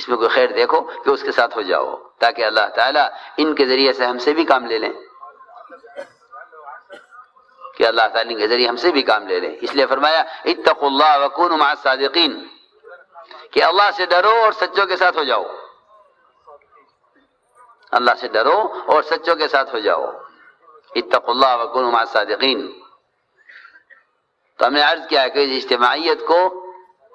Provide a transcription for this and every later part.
اس میں کوئی خیر دیکھو کہ اس کے ساتھ ہو جاؤ، تاکہ اللہ تعالیٰ ان کے ذریعے سے ہم سے بھی کام لے لیں، کہ اللہ تعالیٰ کے ذریعے ہم سے بھی کام لے لیں۔ اس لیے فرمایا اتقوا اللہ وکونوا مع الصادقین، کہ اللہ سے ڈرو اور سچوں کے ساتھ ہو جاؤ، اللہ سے ڈرو اور سچوں کے ساتھ ہو جاؤ۔ اتقوا اللہ وکونوا مع الصادقین۔ تو ہم نے عرض کیا کہ اجتماعیت کو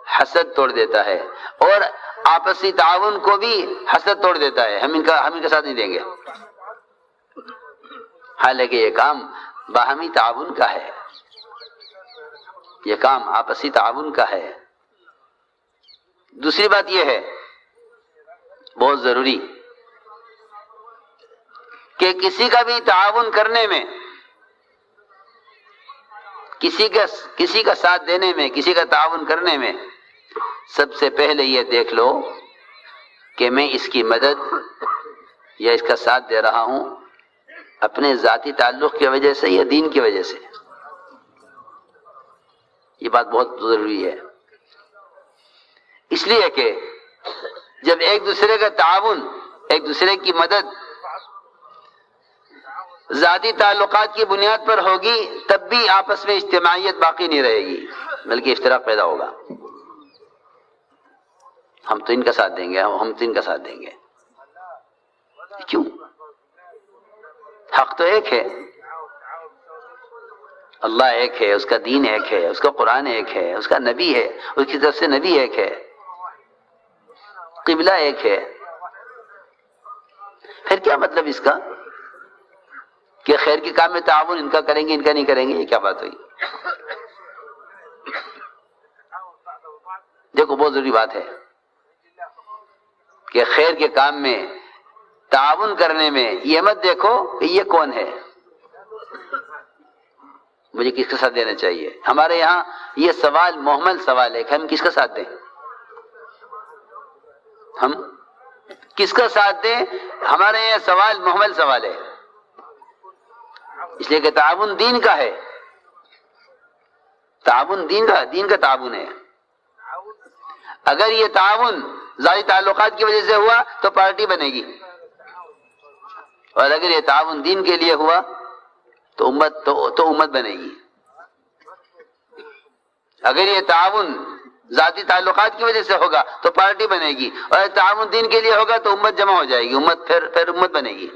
حسد توڑ دیتا ہے، اور آپسی تعاون کو بھی حسد توڑ دیتا ہے۔ ہم ان کا ساتھ نہیں دیں گے، حالانکہ یہ کام باہمی تعاون کا ہے، یہ کام آپسی تعاون کا ہے۔ دوسری بات یہ ہے بہت ضروری کہ کسی کا بھی تعاون کرنے میں، کسی کا ساتھ دینے میں، کسی کا تعاون کرنے میں سب سے پہلے یہ دیکھ لو کہ میں اس کی مدد یا اس کا ساتھ دے رہا ہوں اپنے ذاتی تعلق کی وجہ سے یا دین کی وجہ سے۔ یہ بات بہت ضروری ہے، اس لیے کہ جب ایک دوسرے کا تعاون، ایک دوسرے کی مدد ذاتی تعلقات کی بنیاد پر ہوگی، تب بھی آپس میں اجتماعیت باقی نہیں رہے گی، بلکہ افتراق پیدا ہوگا۔ ہم تو ان کا ساتھ دیں گے، ہم تو ان کا ساتھ دیں گے، کیوں؟ حق تو ایک ہے، اللہ ایک ہے، اس کا دین ایک ہے، اس کا قرآن ایک ہے، اس کا نبی ہے، اس کی طرف سے نبی ایک ہے، قبلہ ایک ہے۔ پھر کیا مطلب اس کا کہ خیر کے کام میں تعاون ان کا کریں گے، ان کا نہیں کریں گے؟ یہ کیا بات ہوئی؟ دیکھو بہت ضروری بات ہے کہ خیر کے کام میں تعاون کرنے میں یہ مت دیکھو کہ یہ کون ہے، مجھے کس کا ساتھ دینا چاہیے۔ ہمارے یہاں یہ سوال محمل سوال ہے کہ ہم کس کا ساتھ دیں، ہم کس کا ساتھ دیں، ہمارے یہاں سوال محمل سوال ہے، اس لیے کہ تعاون دین کا ہے، تعاون دین کا تعاون ہے۔ اگر یہ تعاون ذاتی تعلقات کی وجہ سے ہوا تو پارٹی بنے گی، اور اگر یہ تعاون دین کے لیے ہوا تو امت بنے گی۔ اگر یہ تعاون ذاتی تعلقات کی وجہ سے ہوگا تو پارٹی بنے گی، اور اگر تعاون دین کے لیے ہوگا تو امت جمع ہو جائے گی، پھر امت بنے گی۔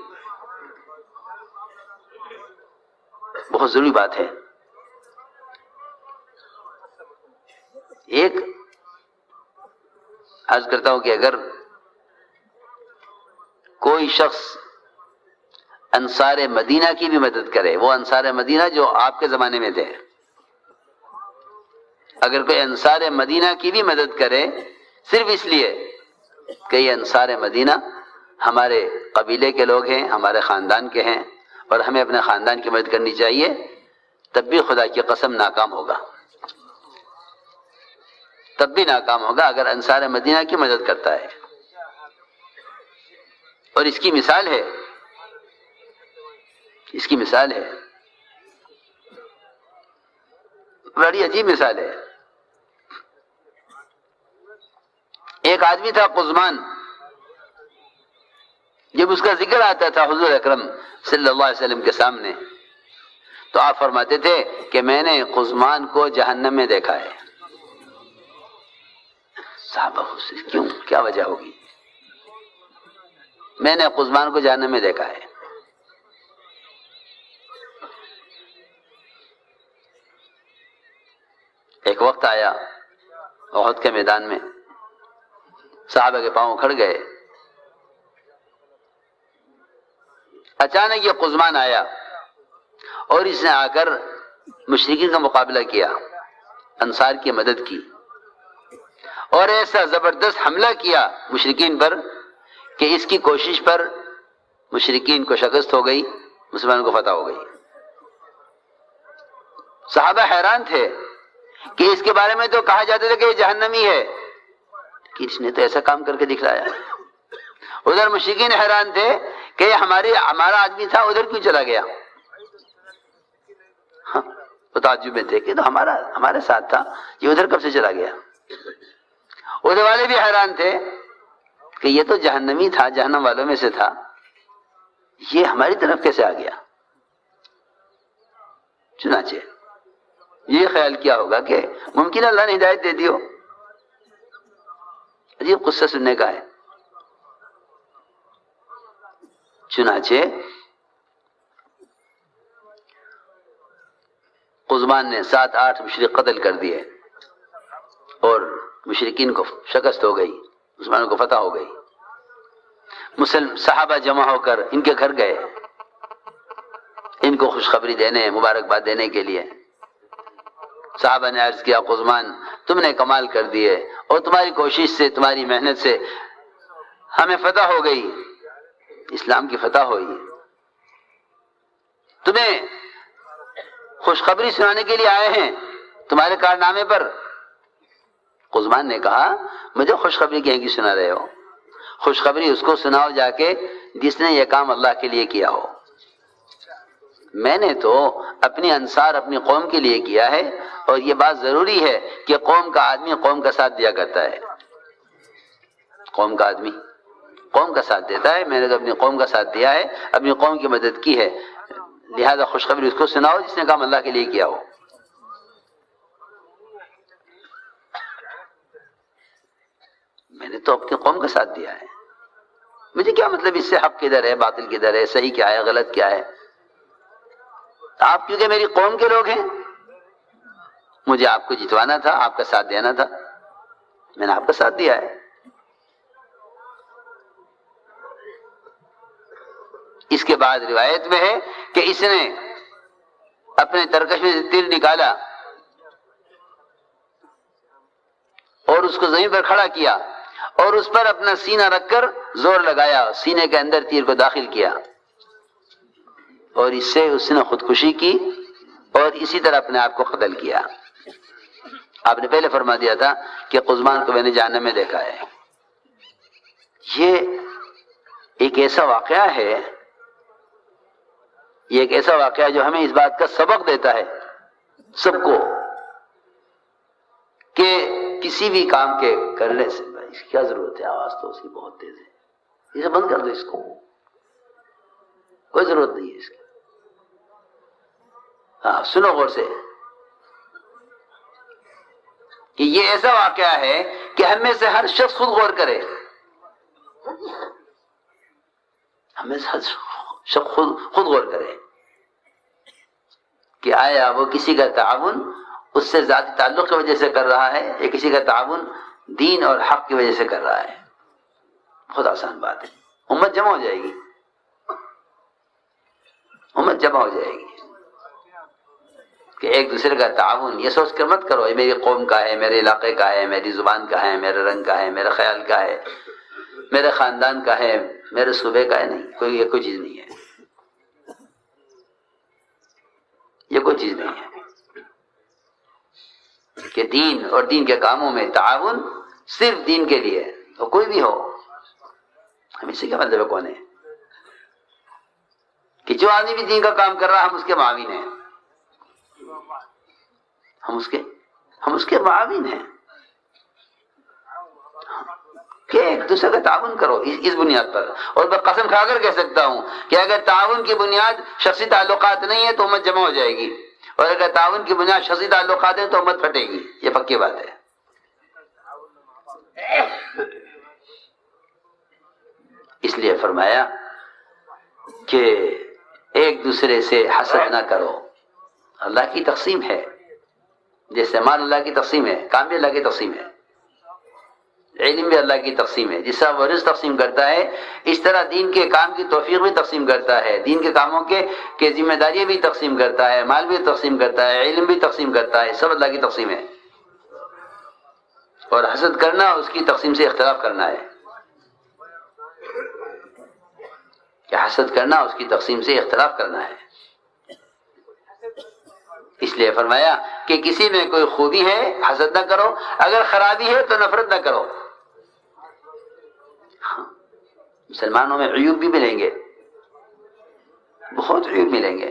بہت ضروری بات ہے۔ ایک عرض کرتا ہوں کہ اگر کوئی شخص انصار مدینہ کی بھی مدد کرے، وہ انصار مدینہ جو آپ کے زمانے میں تھے، اگر کوئی انصار مدینہ کی بھی مدد کرے صرف اس لیے کہ یہ انصار مدینہ ہمارے قبیلے کے لوگ ہیں، ہمارے خاندان کے ہیں اور ہمیں اپنے خاندان کی مدد کرنی چاہیے، تب بھی خدا کی قسم ناکام ہوگا، تب بھی ناکام ہوگا اگر انصار مدینہ کی مدد کرتا ہے۔ اور اس کی مثال ہے، اس کی مثال ہے، بڑی عجیب مثال ہے۔ ایک آدمی تھا قزمان، جب اس کا ذکر آتا تھا حضور اکرم صلی اللہ علیہ وسلم کے سامنے تو آپ فرماتے تھے کہ میں نے قزمان کو جہنم میں دیکھا ہے۔ صحابہ کیوں، کیا وجہ ہوگی؟ میں نے قزمان کو جہنم میں دیکھا ہے۔ ایک وقت آیا احد کے میدان میں، صحابہ کے پاؤں کھڑ گئے، اچانک یہ قزمان آیا اور اس نے آ کر مشرکین کا مقابلہ کیا، انصار کی مدد کی، اور ایسا زبردست حملہ کیا مشرکین پر کہ اس کی کوشش پر مشرکین کو شکست ہو گئی، مسلمانوں کو فتح ہو گئی۔ صحابہ حیران تھے کہ اس کے بارے میں تو کہا جاتا تھا کہ یہ جہنمی ہے، کہ اس نے تو ایسا کام کر کے دکھلایا۔ ادھر مشرکین حیران تھے کہ یہ ہمارا آدمی تھا، ادھر کیوں چلا گیا؟ وہ تعجب میں تھے کہ تو ہمارے ساتھ تھا، یہ ادھر کب سے چلا گیا؟ ادھر والے بھی حیران تھے کہ یہ تو جہنمی تھا، جہنم والوں میں سے تھا، یہ ہماری طرف کیسے آ گیا؟ چنانچہ یہ خیال کیا ہوگا کہ ممکن اللہ نے ہدایت دے دی ہو۔ عجیب قصہ سننے کا ہے۔ چنانچہ قزمان نے 7-8 مشرک قتل کر دیے اور مشرکین کو شکست ہو گئی، مسلمانوں کو فتح ہو گئی۔ صحابہ جمع ہو کر ان کے گھر گئے، ان کو خوشخبری دینے، مبارکباد دینے کے لیے۔ صحابہ نے عرض کیا قزمان تم نے کمال کر دیے اور تمہاری کوشش سے، تمہاری محنت سے ہمیں فتح ہو گئی، اسلام کی فتح ہوئی، تمہیں خوشخبری سنانے کے لیے آئے ہیں تمہارے کارنامے پر۔ قزمان نے کہا مجھے خوشخبری کہیں کی سنا رہے ہو؟ خوشخبری اس کو سناؤ جا کے جس نے یہ کام اللہ کے لیے کیا ہو۔ میں نے تو اپنی انصار اپنی قوم کے لیے کیا ہے، اور یہ بات ضروری ہے کہ قوم کا آدمی قوم کا ساتھ دیا کرتا ہے، قوم کا آدمی قوم کا ساتھ دیتا ہے۔ میں نے تو اپنی قوم کا ساتھ دیا ہے، اپنی قوم کی مدد کی ہے، لہذا خوشخبری اس کو سناؤ جس نے کام اللہ کے لیے کیا ہو۔ میں نے تو اپنی قوم کا ساتھ دیا ہے، مجھے کیا مطلب اس سے حق کدھر ہے، باطل کدھر ہے، صحیح کیا ہے، غلط کیا ہے؟ آپ کیونکہ میری قوم کے لوگ ہیں، مجھے آپ کو جتوانا تھا، آپ کا ساتھ دینا تھا، میں نے آپ کا ساتھ دیا ہے۔ اس کے بعد روایت میں ہے کہ اس نے اپنے ترکش میں سے تیر نکالا اور اس کو زمین پر کھڑا کیا اور اس پر اپنا سینہ رکھ کر زور لگایا، سینے کے اندر تیر کو داخل کیا، اور اس سے اس نے خودکشی کی اور اسی طرح اپنے آپ کو قتل کیا۔ آپ نے پہلے فرما دیا تھا کہ قزمان کو میں نے جہنم میں دیکھا ہے۔ یہ ایک ایسا واقعہ ہے، یہ ایک ایسا واقعہ ہے جو ہمیں اس بات کا سبق دیتا ہے سب کو کہ کسی بھی کام کے کرنے سے اس کی کیا ضرورت ہے، آواز تو اس کی بہت تیز ہے، اسے بند کر دو، اس کو کوئی ضرورت نہیں ہے اس کی۔ ہاں سنو غور سے کہ یہ ایسا واقعہ ہے کہ ہم میں سے ہر شخص خود غور کرے، ہمیں سے ہر شخص خود غور کرے کہ آیا وہ کسی کا تعاون اس سے ذاتی تعلق کی وجہ سے کر رہا ہے یا کسی کا تعاون دین اور حق کی وجہ سے کر رہا ہے۔ بہت آسان بات ہے، امت جمع ہو جائے گی، امت جمع ہو جائے گی کہ ایک دوسرے کا تعاون یہ سوچ کر مت کرو یہ میری قوم کا ہے، میرے علاقے کا ہے، میری زبان کا ہے، میرے رنگ کا ہے، میرے خیال کا ہے، میرے خاندان کا ہے، میرے صوبے کا ہے، نہیں، یہ کوئی چیز نہیں ہے، یہ کوئی چیز نہیں ہے کہ دین اور دین کے کاموں میں تعاون صرف دین کے لیے تو کوئی بھی ہو۔ ہم اس سے کیا مطلب ہے کون ہے کہ جو آدمی بھی دین کا کام کر رہا ہم اس کے معاون ہیں، ہم اس کے معاون ہیں کہ ایک دوسرے کا تعاون کرو اس بنیاد پر۔ اور میں قسم کھا کر کہہ سکتا ہوں کہ اگر تعاون کی بنیاد شخصی تعلقات نہیں ہے تو امت جمع ہو جائے گی، اور اگر تعاون کی بنیاد شخصی تعلقات ہیں تو امت پھٹے گی، یہ پکی بات ہے۔ اس لیے فرمایا کہ ایک دوسرے سے حسد نہ کرو، اللہ کی تقسیم ہے، جیسے مال اللہ کی تقسیم ہے، کام بھی اللہ کی تقسیم ہے، علم بھی اللہ کی تقسیم ہے، جس طرح وہ رزق تقسیم کرتا ہے اس طرح دین کے کام کی توفیق بھی تقسیم کرتا ہے، دین کے کاموں کے ذمہ داریاں بھی تقسیم کرتا ہے، مال بھی تقسیم کرتا ہے، علم بھی تقسیم کرتا ہے، سب اللہ کی تقسیم ہے۔ اور حسد کرنا اس کی تقسیم سے اختلاف کرنا ہے، کہ حسد کرنا اس کی تقسیم سے اختلاف کرنا ہے۔ اس لیے فرمایا کہ کسی میں کوئی خوبی ہے حسد نہ کرو، اگر خرابی ہے تو نفرت نہ کرو۔ مسلمانوں میں عیوب بھی ملیں گے، بہت عیوب ملیں گے،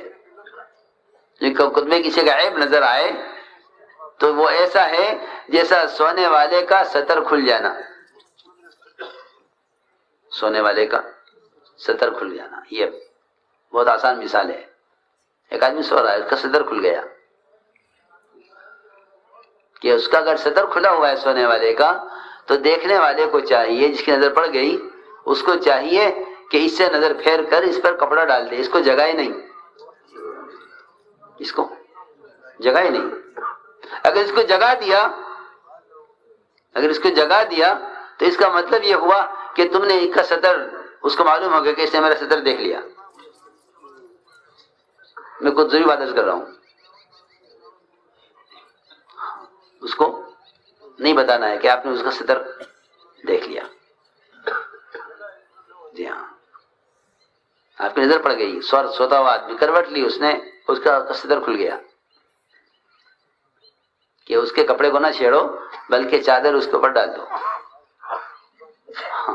لیکن خود میں کسی کا عیب نظر آئے تو وہ ایسا ہے جیسا سونے والے کا ستر کھل جانا، سونے والے کا ستر کھل جانا، یہ بہت آسان مثال ہے. ایک آدمی سو رہا ہے، اس کا ستر کھل گیا، کہ اس کا اگر ستر کھلا ہوا ہے سونے والے کا تو دیکھنے والے کو چاہیے، جس کی نظر پڑ گئی اس کو چاہیے کہ اس سے نظر پھیر کر اس پر کپڑا ڈال دے، اس کو جگائے نہیں، اس کو جگائے نہیں. اگر اس کو جگا دیا تو اس کا مطلب یہ ہوا کہ تم نے اس کا ستر، اس کو معلوم ہو گیا کہ اس نے میرا ستر دیکھ لیا. میں کچھ ضروری بات کر رہا ہوں، اس کو نہیں بتانا ہے کہ آپ نے اس کا ستر دیکھ لیا. جی ہاں، آپ کی نظر پڑ گئی، سوتا ہوا آدمی کروٹ لی اس نے، اس کا ستر کھل گیا، کہ اس کے کپڑے کو نہ چھیڑو بلکہ چادر اس کے اوپر ڈال دو. ہاں.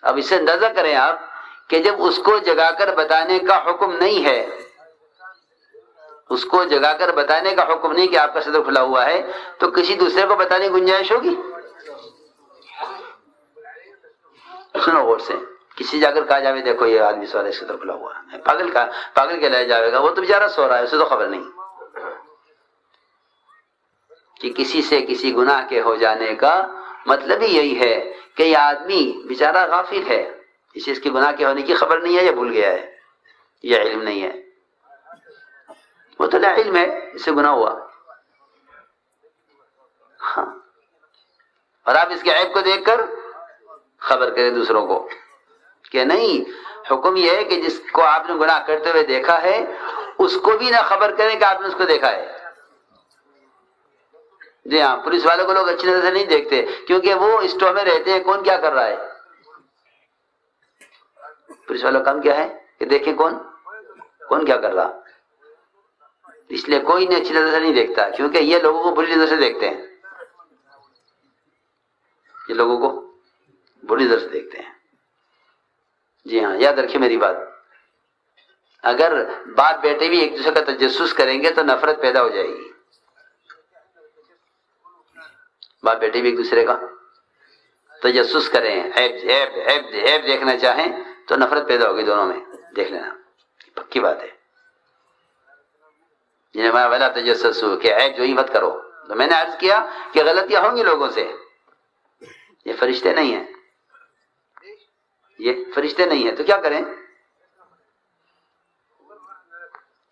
اب اس سے اندازہ کریں آپ کہ جب اس کو جگا کر بتانے کا حکم نہیں ہے، اس کو جگا کر بتانے کا حکم نہیں کہ آپ کا صدر کھلا ہوا ہے، تو کسی دوسرے کو بتانے کی گنجائش ہوگی؟ سنو غور سے، کسی جا کر کہا جاوے دیکھو یہ آدمی سو رہا ہے، صدر کھلا ہوا ہے، پاگل کہلایا جاوے گا، وہ تو بیچارہ سو رہا ہے، اسے تو خبر نہیں کہ کسی سے کسی گناہ کے ہو جانے کا مطلب ہی یہی ہے کہ یہ آدمی بیچارہ غافل ہے، اسے اس کے گناہ کے ہونے کی خبر نہیں ہے، یا بھول گیا ہے، یا علم نہیں ہے. وہ تو لا علم ہے، اس سے گناہ ہوا. ہاں. اور آپ اس کے عیب کو دیکھ کر خبر کریں دوسروں کو کہ نہیں، حکم یہ ہے کہ جس کو آپ نے گناہ کرتے ہوئے دیکھا ہے اس کو بھی نہ خبر کریں کہ آپ نے اس کو دیکھا ہے. جی ہاں، پولیس والوں کو لوگ اچھی نظر سے نہیں دیکھتے کیونکہ وہ اسٹور میں رہتے ہیں، کون کیا کر رہا ہے. پولیس والوں کا کام کیا ہے کہ دیکھیں کون کیا کر رہا. اس لیے کوئی انہیں اچھی نظر سے نہیں دیکھتا کیونکہ یہ لوگوں کو بری نظر سے دیکھتے ہیں، یہ لوگوں کو بری نظر سے دیکھتے ہیں. جی ہاں، یاد رکھیں میری بات، اگر باپ بیٹے بھی ایک دوسرے کا تجسس کریں گے تو نفرت پیدا ہو جائے گی. باپ بیٹے بھی ایک دوسرے کا تجسس کریں، عیب دیکھنا چاہیں تو نفرت پیدا ہوگی دونوں میں، دیکھ لینا، پکی بات ہے. جنہیں میں ولا تجسس کہ عیب جو ہی مت کرو. تو میں نے عرض کیا کہ غلطیاں ہوں گی لوگوں سے، یہ فرشتے نہیں ہیں، یہ فرشتے نہیں ہیں، تو کیا کریں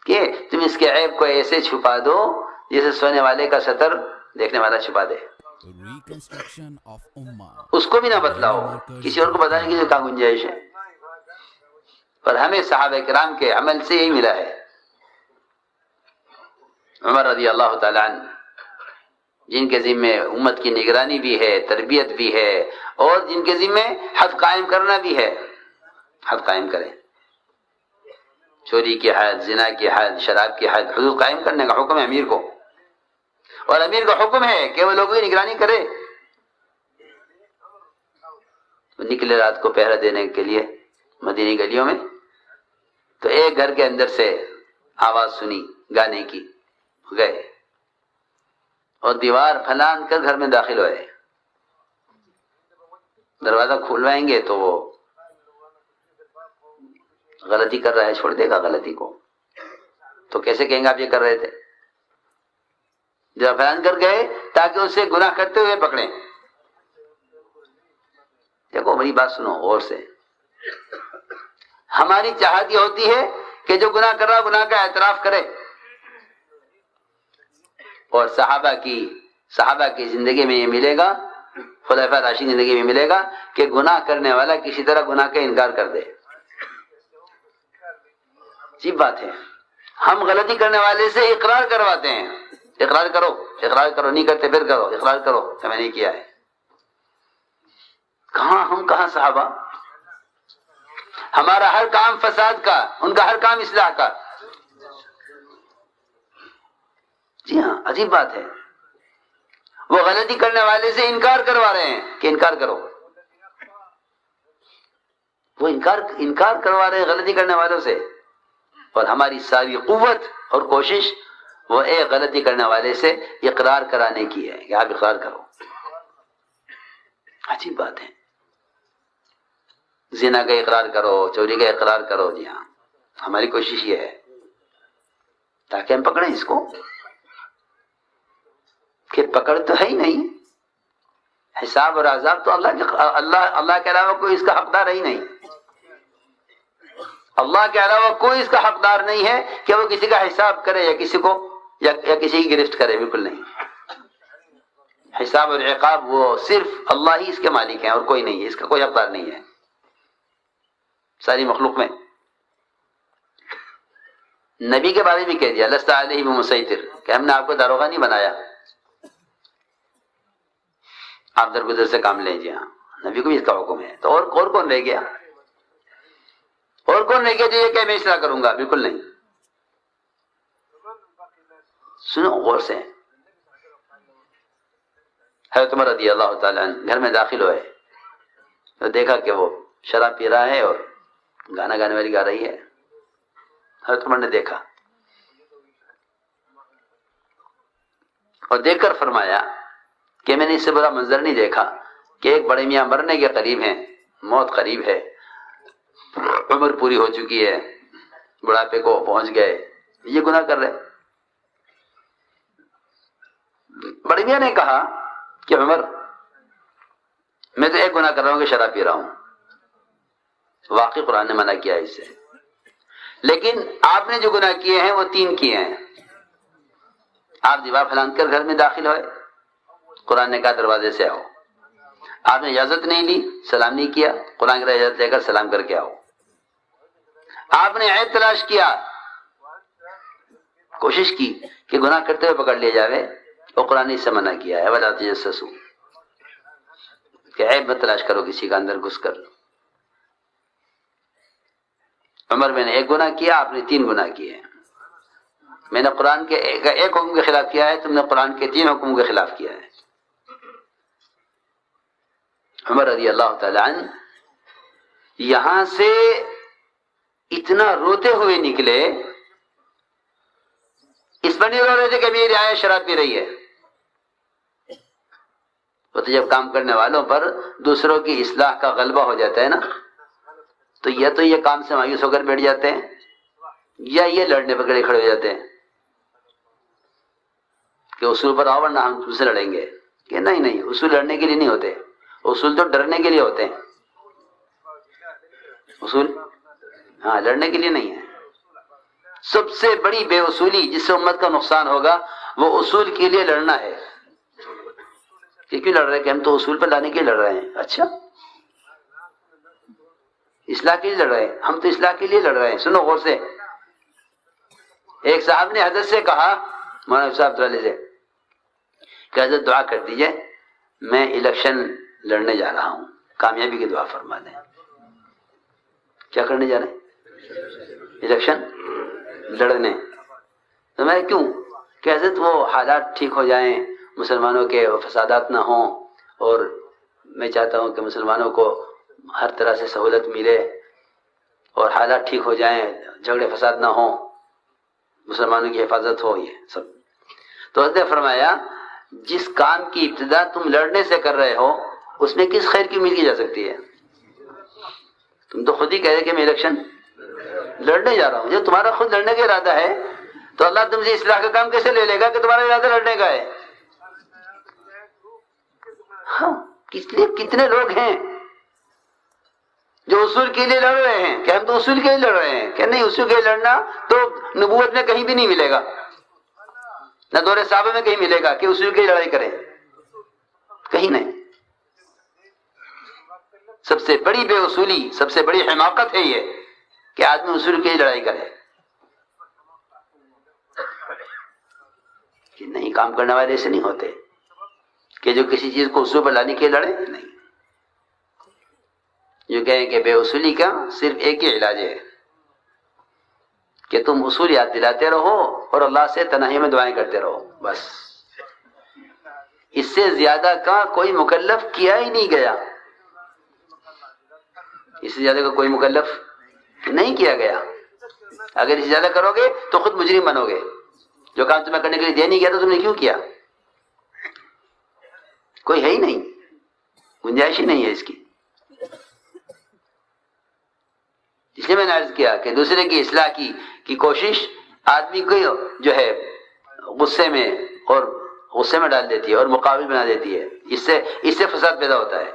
کہ تم اس کے عیب کو ایسے چھپا دو جیسے سونے والے کا ستر دیکھنے والا چھپا دے. اس کو بھی نہ بتلاؤ، کسی اور کو بتانے کی جو کہاں گنجائش ہے. پر ہمیں صحابہ کرام کے عمل سے یہی ملا ہے. عمر رضی اللہ تعالی عنہ، جن کے ذمہ امت کی نگرانی بھی ہے، تربیت بھی ہے، اور جن کے ذمہ حد قائم کرنا بھی ہے، حد قائم کریں. چوری کی حد، زنا کی حد، شراب کی حد، حدود قائم کرنے کا حکم ہے امیر کو، اور امیر کا حکم ہے کہ وہ لوگوں کی نگرانی کرے. وہ نکلے رات کو پہرا دینے کے لیے مدینی گلیوں میں، تو ایک گھر کے اندر سے آواز سنی گانے کی، گئے اور دیوار پھلان کر گھر میں داخل ہوئے. دروازہ کھلوائیں گے تو وہ غلطی کر رہا ہے، چھوڑ دے گا غلطی کو، تو کیسے کہیں گے آپ یہ کر رہے تھے. جب پھلان کر گئے تاکہ اسے گناہ کرتے ہوئے پکڑیں. دیکھو میری بات سنو غور سے، ہماری چاہت یہ ہوتی ہے کہ جو گناہ کر رہا گناہ کا اعتراف کرے. اور صحابہ کی زندگی میں یہ ملے گا، خلفاء راشدین زندگی میں ملے گا کہ گناہ کرنے والا کسی طرح گناہ کا انکار کر دے. عجیب بات ہے، ہم غلطی کرنے والے سے اقرار کرواتے ہیں، اقرار کرو، نہیں کرتے پھر کرو، اقرار کرو کہ میں نہیں کیا ہے. کہاں صحابہ؟ ہمارا ہر کام فساد کا، ان کا ہر کام اصلاح کا. جی ہاں، عجیب بات ہے، وہ غلطی کرنے والے سے انکار کروا رہے ہیں کہ انکار کرو. وہ انکار کروا رہے ہیں غلطی کرنے والوں سے، اور ہماری ساری قوت اور کوشش وہ ایک غلطی کرنے والے سے اقرار کرانے کی ہے کہ آپ اقرار کرو. عجیب بات ہے. زنا کا اقرار کرو، چوری کا اقرار کرو. جی ہاں، ہماری کوشش یہ ہے تاکہ ہم پکڑیں اس کو. پھر پکڑ تو ہے ہی نہیں. حساب اور عذاب تو اللہ کے علاوہ کوئی اس کا حقدار ہی نہیں. اللہ کے علاوہ کوئی اس کا حقدار نہیں ہے کہ وہ کسی کا حساب کرے یا کسی کو یا کسی کی گرفت کرے. بالکل نہیں. حساب اور عقاب وہ صرف اللہ ہی اس کے مالک ہیں اور کوئی نہیں ہے. اس کا کوئی حقدار نہیں ہے ساری مخلوق میں. نبی کے بارے میں کہہ دیا لست علیہم بمسیطر کہ ہم نے آپ کو داروغہ نہیں بنایا، آپ درگزر سے کام لیں. جی ہاں، نبی کو بھی اس کا حکم ہے. تو اور کون رہ گیا؟ اور کون رہ گیا جو یہ کہ میں اصلاح کروں گا؟ بالکل نہیں. سنو غور سے. حضرت عمر رضی اللہ تعالیٰ عنہ گھر میں داخل ہوئے تو دیکھا کہ وہ شراب پی رہا ہے اور گانا گانے والی گا رہی ہے. حضرت عمر نے دیکھا اور دیکھ کر فرمایا کہ میں نے اس سے برا منظر نہیں دیکھا کہ ایک بڑے میاں مرنے کے قریب ہیں، موت قریب ہے، عمر پوری ہو چکی ہے، بڑھاپے کو پہنچ گئے، یہ گناہ کر رہے. بڑے میاں نے کہا کہ عمر میں تو ایک گناہ کر رہا ہوں کہ شراب پی رہا ہوں. واقعی قرآن نے منع کیا اس سے، لیکن آپ نے جو گناہ کیے ہیں وہ 3 کیے ہیں. آپ دیوار پھلان کر گھر میں داخل ہوئے، قرآن نے کہا دروازے سے آؤ. آپ نے اجازت نہیں لی، سلام نہیں کیا، قرآن کی اجازت لے کر سلام کر کے آؤ. آپ نے عیب تلاش کیا، کوشش کی کہ گناہ کرتے ہوئے پکڑ لیا جاوے، اور قرآن نے اس سے منع کیا ہے وَلَا تَجَسَّسُوا کہ عیب مت تلاش کرو کسی کا اندر گھس کر. عمر میں نے ایک گناہ کیا، آپ نے 3 گناہ کیے ہیں. میں نے قرآن کے ایک حکم کے خلاف کیا ہے، تم نے قرآن کے 3 حکموں کے خلاف کیا ہے. عمر رضی اللہ تعالی عنہ یہاں سے اتنا روتے ہوئے نکلے، اس پر نہیں رو رہے تھے کہ میری رعایا شراب پی رہی ہے. وہ تو جب کام کرنے والوں پر دوسروں کی اصلاح کا غلبہ ہو جاتا ہے نا، تو یا تو یہ کام سے مایوس ہو کر بیٹھ جاتے ہیں یا یہ لڑنے پر کھڑے ہو جاتے ہیں کہ اصول پر آؤ ورنہ ہم تم سے لڑیں گے. کہ نہیں، اصول لڑنے کے لیے نہیں ہوتے، اصول تو ڈرنے کے لیے ہوتے ہیں. اصول ہاں لڑنے کے لیے نہیں ہے. سب سے بڑی بے اصولی جس سے امت کا نقصان ہوگا وہ اصول کے لیے لڑنا ہے. کہ کیوں لڑ رہے ہیں؟ کہ ہم تو اصول پر لانے کے لیے لڑ رہے ہیں. اچھا، اصلاح کے لیے لڑ رہے ہیں؟ ہم تو اصلاح کے لیے لڑ رہے ہیں. سنو غور سے. ایک صاحب نے حضرت سے کہا، مولانا صاحب علیہ سے، کہ حضرت دعا کر دیجئے، میں الیکشن لڑنے جا رہا ہوں، کامیابی کی دعا فرما دیں. کیا کرنے جا رہے ہیں؟ الیکشن لڑنے. تو میں کیوں؟ کہ حضرت وہ حالات ٹھیک ہو جائیں، مسلمانوں کے فسادات نہ ہوں، اور میں چاہتا ہوں کہ مسلمانوں کو ہر طرح سے سہولت ملے اور حالات ٹھیک ہو جائیں، جھگڑے فساد نہ ہوں، مسلمانوں کی حفاظت ہو. یہ سب تو حضرت نے فرمایا جس کام کی ابتدا تم لڑنے سے کر رہے ہو اس میں کس خیر کی امید کی جا سکتی ہے؟ تم تو خود ہی کہہ رہے کہ میں الیکشن لڑنے جا رہا ہوں. جب تمہارا خود لڑنے کا ارادہ ہے تو اللہ تم سے اصلاح کا کام کیسے لے لے گا کہ تمہارا ارادہ لڑنے کا ہے؟ ہاں، کتنے لوگ ہیں جو اصول کے لیے لڑ رہے ہیں کہ ہم تو اصول کے لیے لڑ رہے ہیں. کہ نہیں، اصول کے لیے لڑنا تو نبوت میں کہیں بھی نہیں ملے گا، نہ دور صحابہ میں کہیں ملے گا کہ اصول کی لڑائی کریں. کہیں نہیں. سب سے بڑی بے اصولی، سب سے بڑی حماقت ہے یہ کہ آدمی اصول کی لڑائی کرے. کہ نہیں، کام کرنے والے ایسے نہیں ہوتے کہ جو کسی چیز کو اصول پر لانے کے لڑے. نہیں، جو کہیں کہ بے اصولی کا صرف ایک ہی علاج ہے کہ تم اصول یاد دلاتے رہو اور اللہ سے تنہائی میں دعائیں کرتے رہو. بس اس سے زیادہ کا کوئی مکلف کیا ہی نہیں گیا. اس سے زیادہ کا کوئی مکلف نہیں کیا گیا. اگر اس سے زیادہ کرو گے تو خود مجرم بنو گے. جو کام تمہیں کرنے کے لیے دیا نہیں گیا تو تم نے کیوں کیا؟ کوئی ہے ہی نہیں، گنجائش ہی نہیں ہے اس کی. اس لیے میں نے عرض کیا کہ دوسرے کی اصلاح کی کوشش آدمی کو جو ہے غصے میں ڈال دیتی ہے اور مقابل بنا دیتی ہے، اس سے فساد پیدا ہوتا ہے۔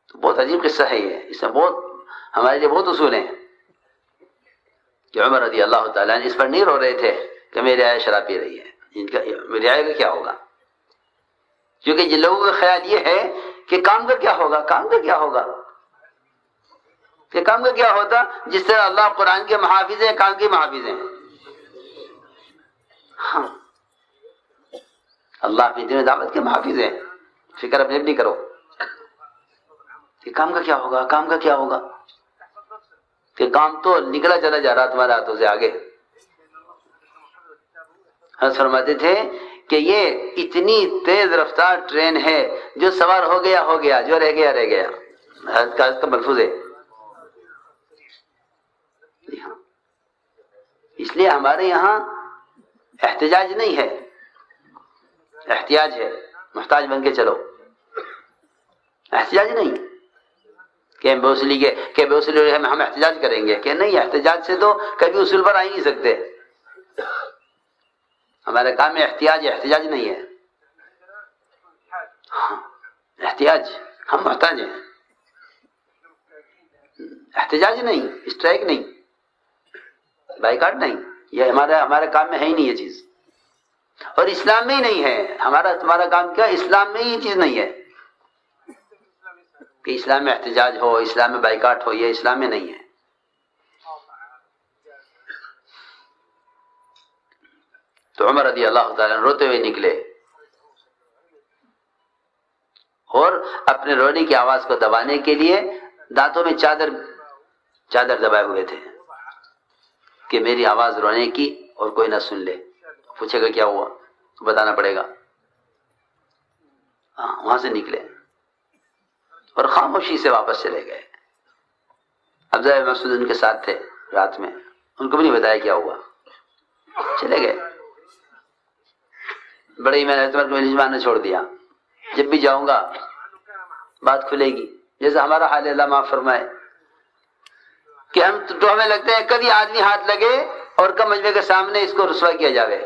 تو بہت عجیب قصہ ہے یہ، اس میں ہمارے لیے بہت اصول ہیں کہ عمر رضی اللہ تعالیٰ عنہ اس پر نہیں رو رہے تھے کہ میری آیا شراب پی رہی ہے، میری آیا کا کیا ہوگا، کیونکہ جن لوگوں کا خیال یہ ہے کہ کام کا کیا ہوگا، کام کا کیا ہوگا، کہ کام کا کیا ہوتا، جس طرح اللہ قرآن کے محافظ ہیں کام کے محافظ ہیں۔ ہاں، اللہ اپنی دین دعوت کے محافظ ہیں، فکر اپنے نہیں کرو کہ کام کا کیا ہوگا، کام کا کیا ہوگا، کہ کام تو نکلا چلا جا رہا تمہارے ہاتھوں سے آگے۔ حضرت فرماتے تھے کہ یہ اتنی تیز رفتار ٹرین ہے، جو سوار ہو گیا، جو رہ گیا۔ حضرت کا ملفوظ ہے۔ اس لیے ہمارے یہاں احتجاج نہیں ہے، احتیاج ہے، محتاج بن کے چلو، احتجاج نہیں کہ بے وصولی ہم احتجاج کریں گے، کہ نہیں، احتجاج سے تو کبھی اصول پر آ ہی نہیں سکتے۔ ہمارے کام میں احتجاج نہیں ہے، احتیاج، ہم محتاج ہیں، احتجاج نہیں، اسٹرائک نہیں، بائیکاٹ نہیں، یہ ہمارے کام میں ہے ہی نہیں یہ چیز، اور اسلام میں ہی نہیں ہے۔ تمہارا کام کیا، اسلام میں ہی یہ چیز نہیں ہے کہ اسلام میں احتجاج ہو، اسلام میں بائیکاٹ ہو، یہ اسلام میں نہیں ہے۔ تو عمر رضی اللہ تعالیٰ روتے ہوئے نکلے اور اپنے رونے کی آواز کو دبانے کے لیے دانتوں میں چادر دبائے ہوئے تھے کہ میری آواز رونے کی اور کوئی نہ سن لے، پوچھے گا کیا ہوا تو بتانا پڑے گا۔ وہاں سے نکلے اور خاموشی سے واپس چلے گئے۔ عبداللہ بن مسعود ان کے ساتھ تھے رات میں، ان کو بھی نہیں بتایا کیا ہوا، چلے گئے۔ بڑے ہی میں نے میزبان نے چھوڑ دیا، جب بھی جاؤں گا بات کھلے گی، جیسے ہمارا حال اللہ معاف فرمائے کہ ہمیں لگتا ہے کبھی آدمی ہاتھ لگے اور کم مجمع کے سامنے اس کو رسوا کیا جاوے،